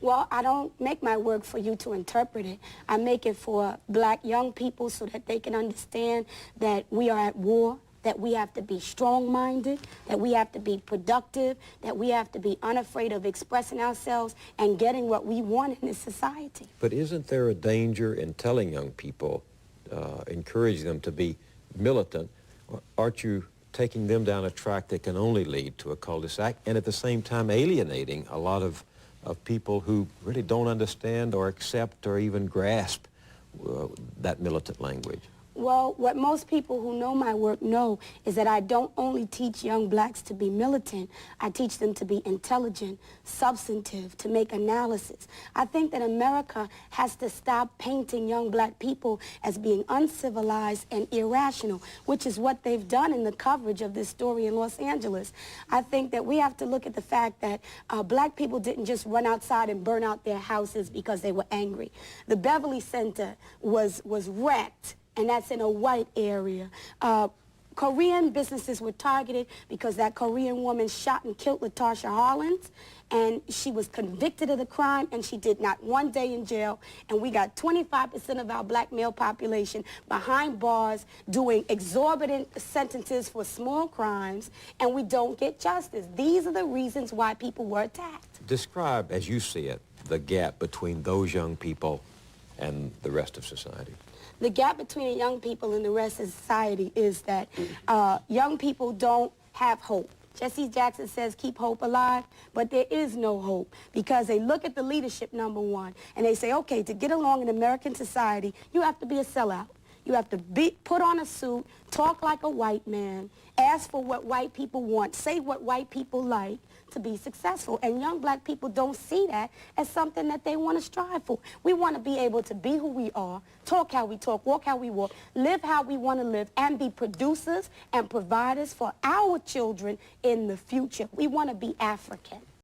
Well, I don't make my work for you to interpret it. I make it for black young people so that they can understand that we are at war, that we have to be strong-minded, that we have to be productive, that we have to be unafraid of expressing ourselves and getting what we want in this society. But isn't there a danger in telling young people, encouraging them to be militant? Aren't you taking them down a track that can only lead to a cul-de-sac and at the same time alienating a lot of people who really don't understand or accept or even grasp that militant language? Well, what most people who know my work know is that I don't only teach young blacks to be militant, I teach them to be intelligent, substantive, to make analysis. I think that America has to stop painting young black people as being uncivilized and irrational, which is what they've done in the coverage of this story in Los Angeles. I think that we have to look at the fact that black people didn't just run outside and burn out their houses because they were angry. The Beverly Center was wrecked, and that's in a white area. Korean businesses were targeted because that Korean woman shot and killed Latasha Harlins, and she was convicted of the crime, and she did not one day in jail. And we got 25% of our black male population behind bars doing exorbitant sentences for small crimes, and we don't get justice. These are the reasons why people were attacked. Describe, as you see it, the gap between those young people and the rest of society. The gap between young people and the rest of society is that young people don't have hope. Jesse Jackson says keep hope alive, but there is no hope because they look at the leadership, number one, and they say, okay, to get along in American society, you have to be a sellout. You have to put on a suit, talk like a white man, ask for what white people want, say what white people like to be successful. And young black people don't see that as something that they want to strive for. We want to be able to be who we are, talk how we talk, walk how we walk, live how we want to live, and be producers and providers for our children in the future. We want to be African.